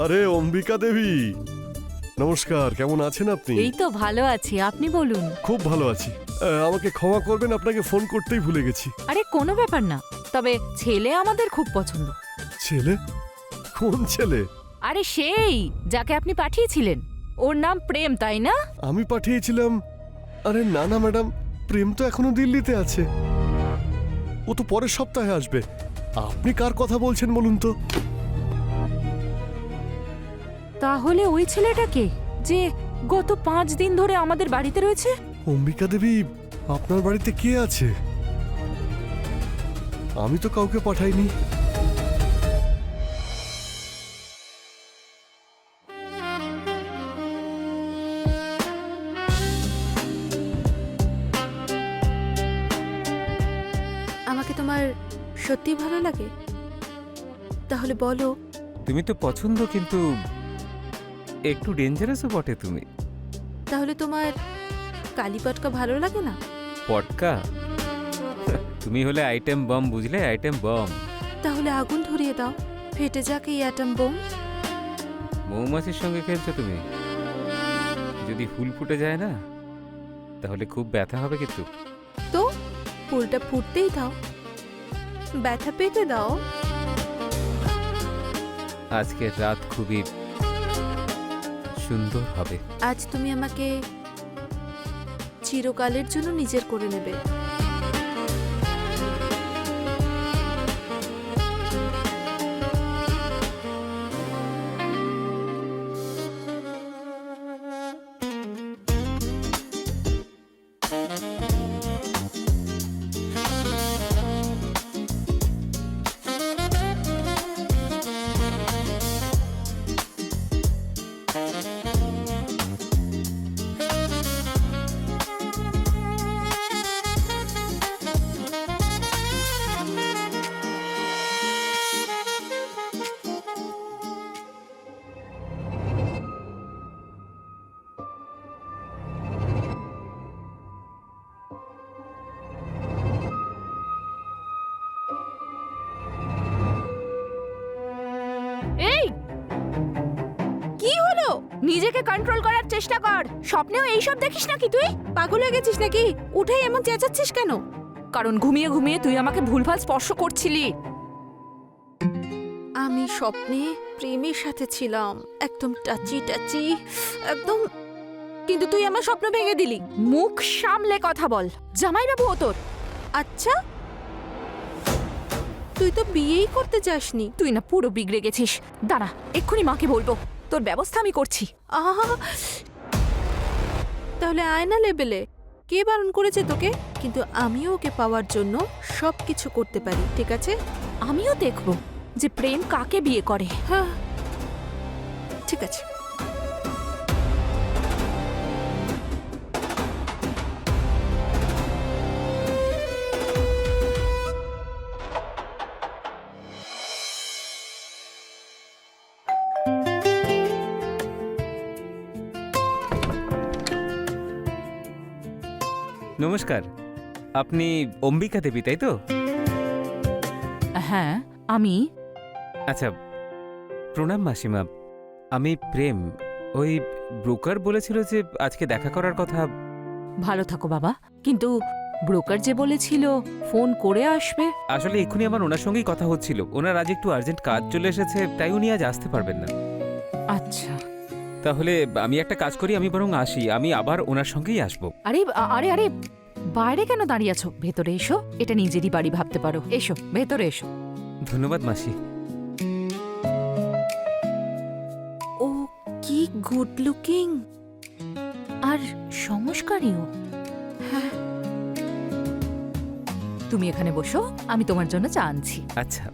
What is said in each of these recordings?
আরে অম্বিকা দেবী, নমস্কার। কেমন আছেন আপনি? এই তো ভালো আছি, আপনি বলুন। খুব ভালো আছি। আমাকে ক্ষমা করবেন, আপনাকে ফোন করতেই ভুলে গেছি। আরে কোনো ব্যাপার না, তবে ছেলে আমাদের খুব পছন্দ। ছেলে? কোন ছেলে? আরে সেই যাকে আপনি পাঠিয়েছিলেন, ওর নাম প্রেম, তাই না? আমি পাঠিয়েছিলাম? আরে না না ম্যাডাম, প্রেম তো এখনো দিল্লিতে আছে। ও তো পরের সপ্তাহে আসবে। আপনি কার কথা বলছেন বলুন তো? তাহলে ওই ছেলেটাকে যে গত 5 দিন ধরে আমাদের বাড়িতে রয়েছে। অম্বিকা দেবী, আপনার বাড়িতে কে আছে? আমি তো কাউকে পাঠাইনি। আমাকে তোমার সত্যি ভালো লাগে? তাহলে বলো। তুমি তো পছন্দ, কিন্তু একটু ডেঞ্জারাসও বটে তুমি। তাহলে তোমার কালীপটকা ভালো লাগে না? পটকা? তুমি হলে আইটেম বম, বুঝলে? Item bomb. তাহলে আগুন ধরিয়ে দাও, ফেটে যাক এই অ্যাটম বোম। মৌমাছির সঙ্গে খেলছো তুমি। যদি ফুল ফুটে যায় না, তাহলে খুব ব্যথা হবে কিন্তু। তো ফুলটা ফুটতেই দাও, ব্যথা পেতে দাও। আজকের রাত খুবই সুন্দর হবে। আজ তুমি আমাকে চিরকালের জন্য নিজের করে নেবে। এই কি হলো? নিজেকে কন্ট্রোল করার চেষ্টা কর। স্বপ্নেও এইসব দেখিস নাকি তুই? পাগল হয়ে গেছিস নাকি? উঠেই এমন চেঁচাচ্ছিস কেন? কারণ ঘুমিয়ে ঘুমিয়ে তুই আমাকে ভুলভাল স্পর্শ করছিলি। আমি স্বপ্নে প্রেমের সাথে ছিলাম, একদম টাচি টাচি, একদম। কিন্তু তুই আমার স্বপ্ন ভেঙে দিলি। মুখ সামলে কথা বল। জামাইবাবু ও তোর। আচ্ছা, তুই তো বিয়েই করতে যাসনি। তুই না পুরো বিগড়ে গেছিস। দাঁড়া, এক্ষুনি মাকে বলবো। তোর ব্যবস্থা আমি করছি। আহা, তাহলে আয়না লেবেলে কে বারণ করেছে তোকে? কিন্তু আমিও ওকে পাওয়ার জন্য সবকিছু করতে পারি, ঠিক আছে? আমিও দেখব যে প্রেম কাকে বিয়ে করে। হ্যাঁ, ঠিক আছে। নমস্কার, আপনি অম্বিকা দেবী, তাই তো? হ্যাঁ, আমি। আচ্ছা, প্রণাম মাসিমা। আমি প্রেম। ওই ব্রোকার বলেছিল যে আজকে দেখা করার কথা। ভালো থাকো বাবা, কিন্তু ব্রোকার যে বলেছিল ফোন করে আসবে। আসলে এক্ষুনি আমার ওনার সঙ্গেই কথা হচ্ছিল। ওনার আজ একটু আর্জেন্ট কাজ চলে এসেছে, তাই উনি আজ আসতে পারবেন না। আচ্ছা। তাহলে আমি একটা কাজ করি, আমি বরং আসি। আমি আবার ওনার সঙ্গেই আসবো। আরে আরে আরে, বাইরে কেন দাঁড়িয়ে আছো? ভেতরে এসো, এটা নিজেরই বাড়ি ভাবতে পারো। এসো, ভেতরে এসো। ধন্যবাদ মাসি। ও কি গুড লুকিং, আর সংস্কারীও। হ্যাঁ। তুমি এখানে বসো, আমি তোমার জন্য চা আনছি। আচ্ছা।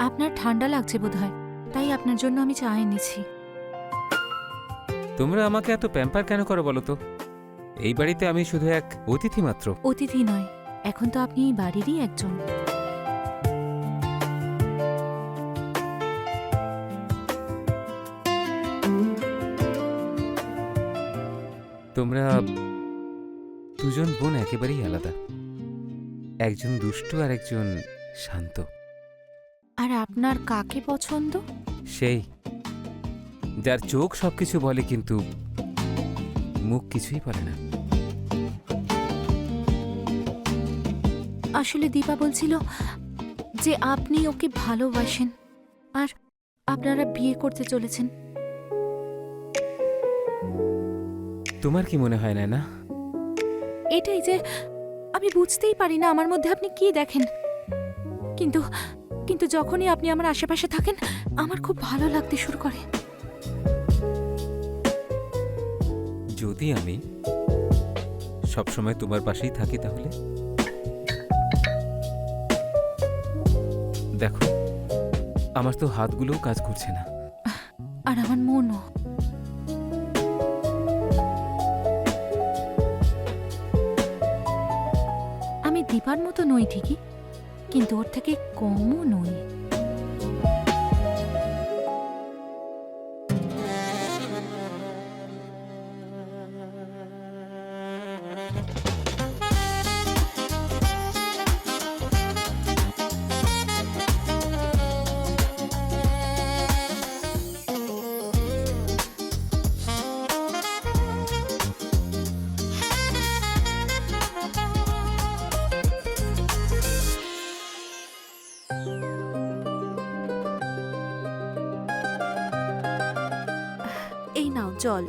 আপনার ঠান্ডা লাগছে বোধহয়, তাই আপনার জন্য আমি চা এনেছি। তোমরা আমাকে এত প্যাম্পার কেন করো বলো তো? এই বাড়িতে আমি শুধু এক অতিথি মাত্র। অতিথি নয়, এখন তো আপনি এই বাড়িরই একজন। তোমরা দুজন বোন একেবারেই আলাদা, একজন দুষ্টু আর একজন শান্ত। আর আপনার কাকে পছন্দ? সেই যার চোখ সবকিছু বলে কিন্তু মুখ কিছুই বলে না। আসলে দীপা বলছিল যে আপনি ওকে ভালোবাসেন আর আপনারা বিয়ে করতে চলেছেন। তোমার কি মনে হয় না? এটাই যে আমি বুঝতেই পারি না আমার মধ্যে আপনি কি দেখেন, কিন্তু কিন্তু যখনই আপনি আমার আশেপাশে থাকেন আমার খুব ভালো লাগতে শুরু করে। যদি আমি সবসময় তোমার পাশেই থাকি তাহলে? দেখো, আমার তো হাতগুলোও কাজ করছে না। আর আমার মনও। আমি দীপার মতো নই ঠিকই, কিন্তু ওর থেকে কমও নই। এই নাও জল।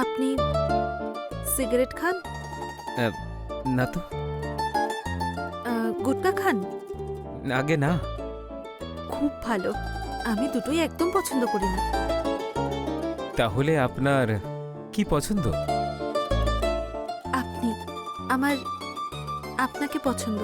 আপনি সিগারেট খান? না তো, গুটকা খান? আগে না। খুব ভালো, আমি দুটোই একদম পছন্দ করি না। তাহলে আপনার কি পছন্দ? আমার আপনাকে পছন্দ।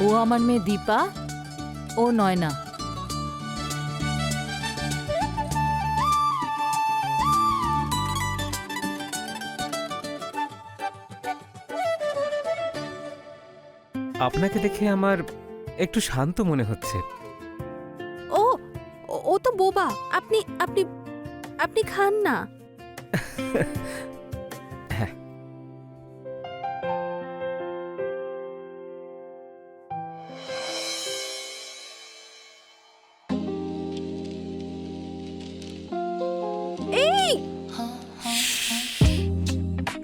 ও আমার মেয়ে দীপা, ও নয়না। আপনাকে দেখে আমার একটু শান্ত মনে হচ্ছে। ও ও তো বোবা। আপনি আপনি আপনি খান না। হ্যাঁ, এই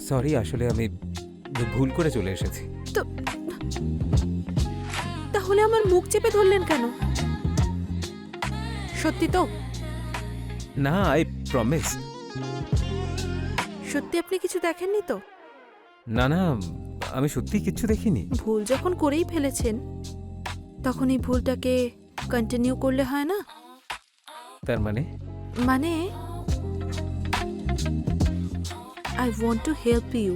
সরি, আসলে আমি ভুল করে চলে এসেছি। তাহলে আমার মুখ চেপে ধরলেন কেন? সত্যি তো? না, আই প্রমিস। সত্যি আপনি কিছু দেখেননি তো? না না, আমি সত্যি কিচ্ছু দেখিনি। ভুল যখন করেই ফেলেছেন তখন এই ভুলটাকে কন্টিনিউ করলে হয় না? তার মানে? মানে I want to help you.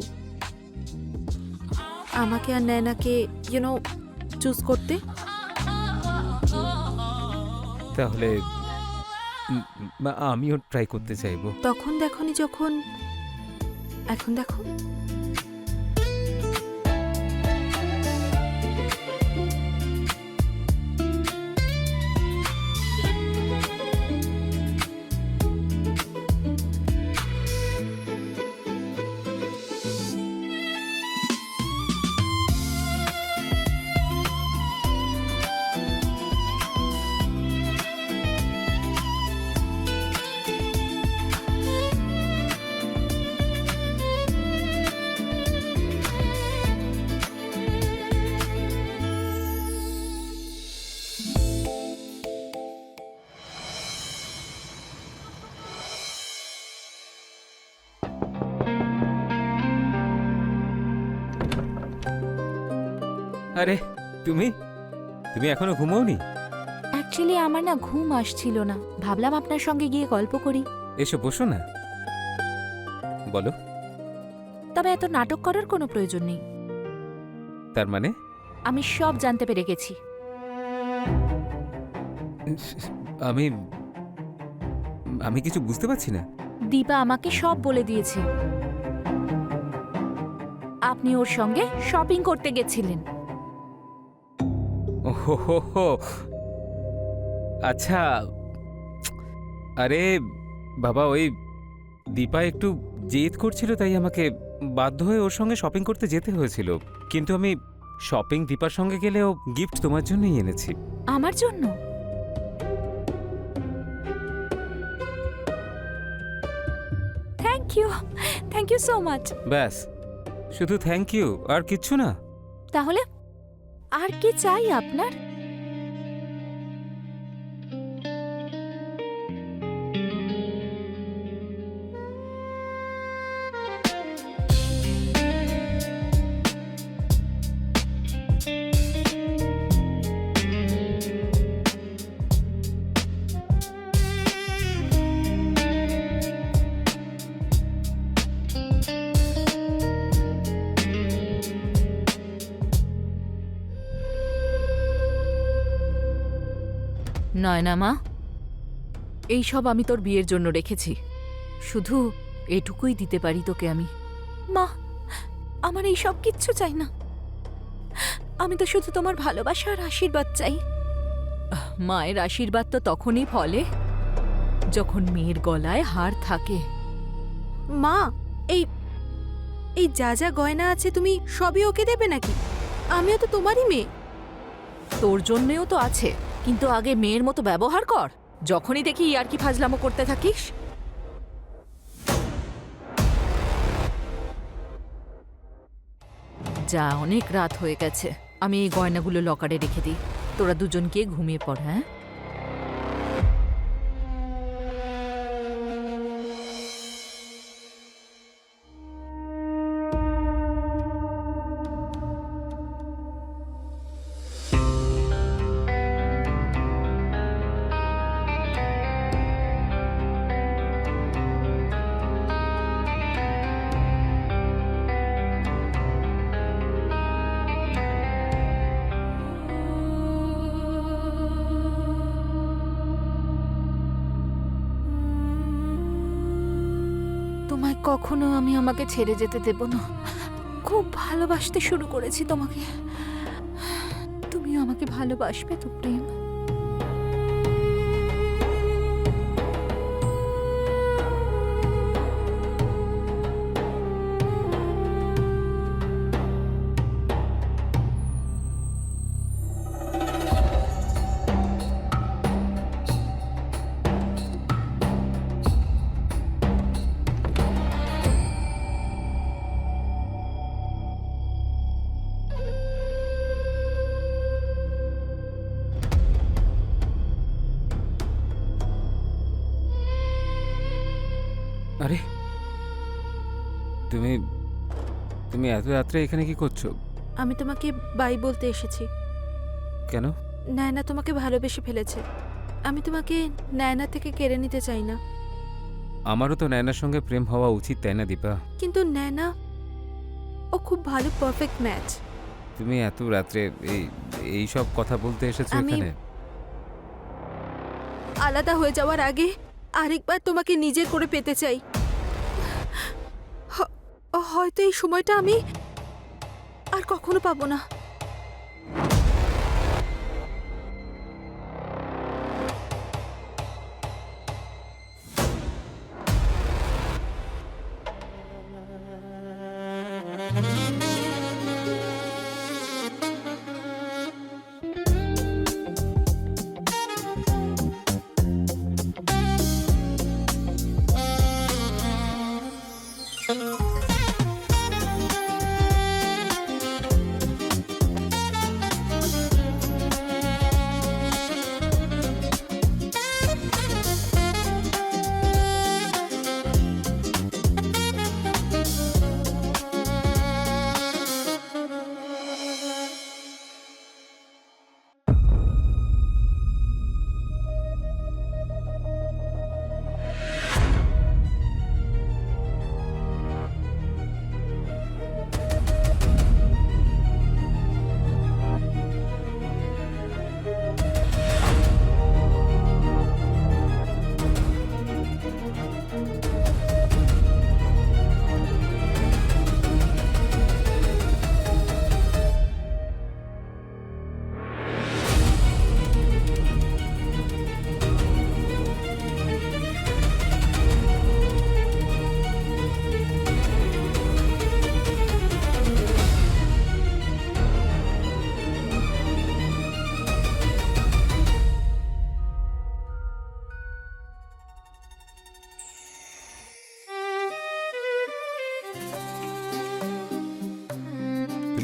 আমাকে আর নয়নাকে চুজ করতে। তাহলে আমিও ট্রাই করতে চাইবো। তখন দেখনি যখন এখন দেখো। আরে তুমি তুমি এখনো ঘুমোওনি? অ্যাকচুয়ালি আমার না ঘুম আসছিল না, ভাবলাম আপনার সঙ্গে গিয়ে গল্প করি। এসো বসো না। বলো তবে এত নাটক করার কোনো প্রয়োজন নেই। তার মানে? আমি সব জানতে পেরে গেছি। আমি আমি কিছু বুঝতে পারছি না। দীপা আমাকে সব বলে দিয়েছে। আপনি ওর সঙ্গে শপিং করতে গেছিলেন। ওহো, আচ্ছা। আরে বাবা, ওই দীপা একটু জেদ করছিল, তাই আমাকে বাধ্য হয়ে ওর সঙ্গে শপিং করতে যেতে হয়েছিল। কিন্তু আমি শপিং দীপার সঙ্গে গেলেও গিফট তোমার জন্যই এনেছি। আমার জন্য? Thank you so much. ব্যাস, শুধু থ্যাংক ইউ আর কিচ্ছু না? তাহলে আর কি চাই আপনার? নয়না মা, এইসব আমি তোর বিয়ের জন্য রেখেছি। শুধু এটুকুই দিতে পারি তোকে আমি। মা, আমার এই সব কিচ্ছু চাই না। আমি তো শুধু তোমার ভালোবাসা আর আশীর্বাদ চাই। মায়ের আশীর্বাদ তো তখনই ফলে যখন মেয়ের গলায় হার থাকে। মা, এই এই যা যা গয়না আছে তুমি সবই ওকে দেবে নাকি? আমিও তো তোমারই মেয়ে। তোর জন্যেও তো আছে, কিন্তু আগে মেয়ের মতো ব্যবহার কর। যখনই দেখি আর কি ফাজলামো করতে থাকিস। যা, অনেক রাত হয়ে গেছে। আমি এই গয়নাগুলো লকারে রেখে দিই। তোরা দুজন গিয়ে ঘুমিয়ে পড়। হ্যাঁ, তোমায় কখনো আমি আমাকে ছেড়ে যেতে দেব না। খুব ভালোবাসতে শুরু করেছি তোমাকে। তুমিও আমাকে ভালোবাসবে তো প্রেম? আরে তুমি তুমি এত রাত্রে এখানে কি করছো? আমি তোমাকে বাই বলতে এসেছি। কেন? নায়না তোমাকে ভালোবেসে ফেলেছে। আমি তোমাকে নায়না থেকে কেড়ে নিতে চাই না। আমারও তো নয়নার সঙ্গে প্রেম হওয়া উচিত, তাই না দীপা? কিন্তু নায়না, ও খুব ভালো পারফেক্ট ম্যাচ। তুমি এত রাত্রে এই সব কথা বলতে এসেছো আমি- এখানে? আলাদা হয়ে যাওয়ার আগে আরেকবার তোমাকে নিজের করে পেতে চাই। হয়তো এই সময়টা আমি আর কখনো পাবো না।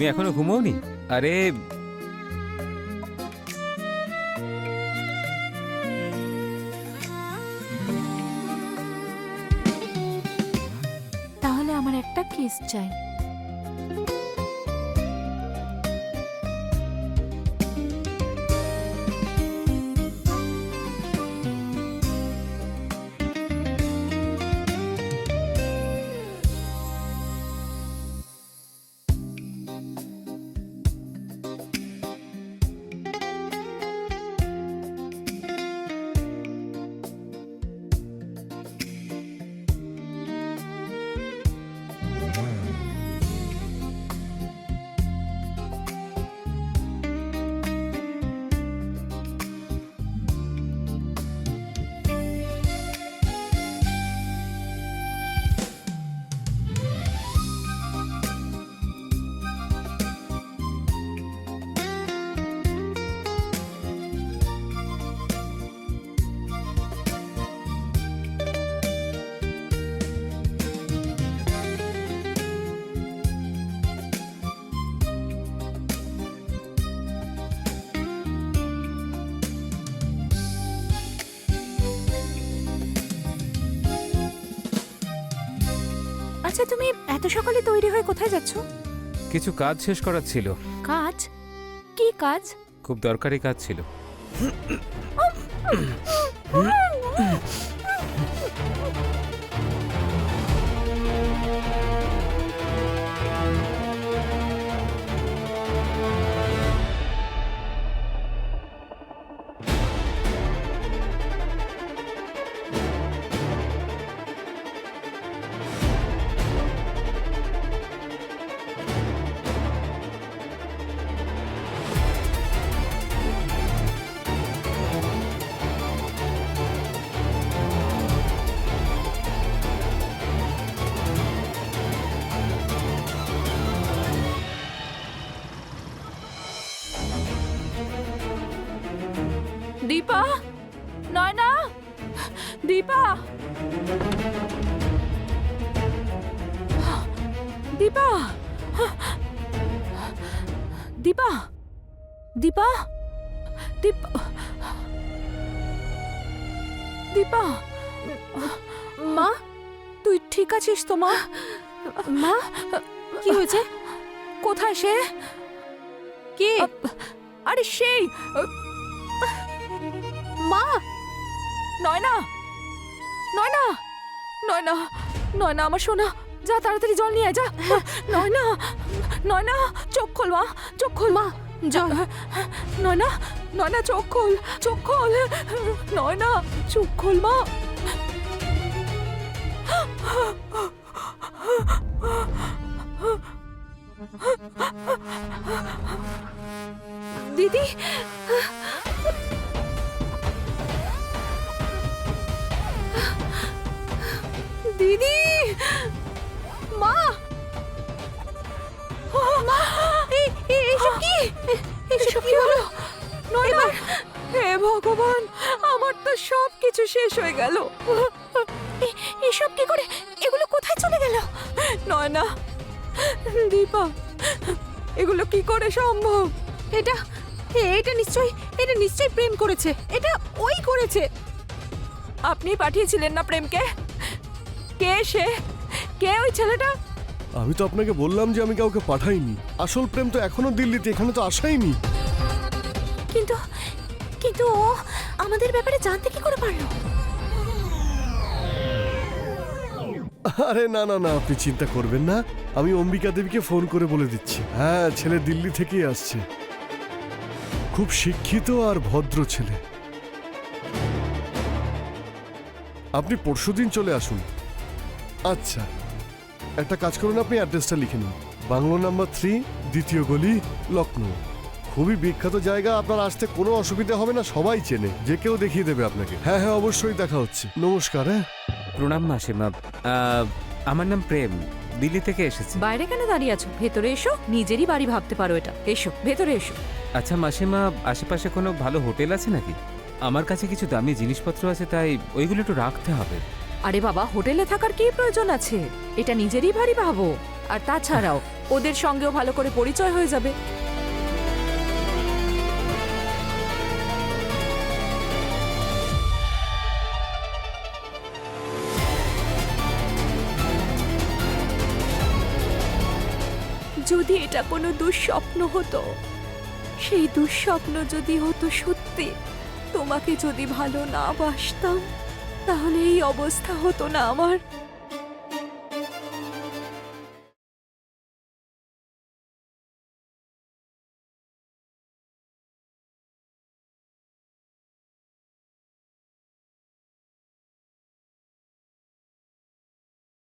তুমি এখনো ঘুমোওনি? আরে তাহলে আমার একটা কিস চাই। আচ্ছা, তুমি এত সকালে তৈরি হয়ে কোথায় যাচ্ছ? কিছু কাজ শেষ করার ছিল। কাজ? কি কাজ? খুব দরকারি কাজ ছিল। দীপা, নয়না, দীপা, দীপা, দীপা, দীপা, দীপা, দীপা, মা, তুই ঠিক আছিস তো মা? মা, কি হয়েছে? কোথায় সে? কে? আরে সেই মা, নয়না, নয়না, নয়না, নয়না আমার সোনা, যা তাড়াতাড়ি জল নিয়ে আয়, যা। নয়না, নয়না, চোখ খোল মা, চোখ খোল মা, জল। নয়না, নয়না চোখ খোল, চোখ খোল, নয়না চোখ খোল মা। দিদি, দিদি, মা, মা, এইসব কি? এইসব কি হলো? নয়না, হে ভগবান, আমার তো সব কিছু শেষ হয়ে গেল। এসব কি করে? এগুলো কোথায় চলে গেল? নয়না, দীপা, এগুলো কি করে সম্ভব? এটা এটা নিশ্চয়ই প্রেম করেছে। এটা ওই করেছে। আপনি পাঠিয়েছিলেন না প্রেমকে? কে সে? কে ওই ছেলেটা? আমি তো আপনাকে বললাম যে আমি কাউকে পাঠাইনি। আসল প্রেম তো এখনো দিল্লিতে, এখানে তো আসাইনি। কিন্তু কিন্তু ও আমাদের ব্যাপারে জানতে কি করে পারলো? আরে না না না, আপনি চিন্তা করবেন না, আমি অম্বিকা দেবীকে ফোন করে বলে দিচ্ছি। হ্যাঁ, ছেলে দিল্লি থেকেই আসছে, খুব শিক্ষিত আর ভদ্র ছেলে। আপনি পরশুদিন চলে আসুন। আচ্ছা, একটা কাজ করুন, আপনি অ্যাড্রেসটা লিখে নিন। বাংলো নাম্বার 3, দ্বিতীয় গলি, লখনৌ। খুবই বিখ্যাত জায়গা, আপনার আসতে কোনো অসুবিধা হবে না, সবাই চেনে, যে কেউ দেখিয়ে দেবে আপনাকে। হ্যাঁ হ্যাঁ, অবশ্যই দেখা হচ্ছে। নমস্কার। হ্যাঁ, প্রণাম মাসিমা। আমার নাম প্রেম, দিল্লি থেকে এসেছি। বাইরে কেন দাঁড়িয়ে আছো? ভেতরে এসো, নিজেরই বাড়ি ভাবতে পারো এটা। এসো, ভেতরে এসো। আচ্ছা মাসিমা, আশেপাশে কোনো ভালো হোটেল আছে নাকি? আমার কাছে কিছু দামি জিনিসপত্র আছে, তাই ওইগুলো একটু রাখতে হবে। আরে বাবা, হোটেলে থাকার কি প্রয়োজন আছে? এটা নিজেরই বাড়ি ভাবো। আর তাছাড়াও ওদের সঙ্গেও ভালো করে পরিচয় হয়ে যাবে। যদি এটা কোনো দুঃস্বপ্ন হতো, সেই দুঃস্বপ্ন যদি হতো সত্যি, তোমাকে যদি ভালো না বাসতাম, তাহলে এই অবস্থা হতো না আমার।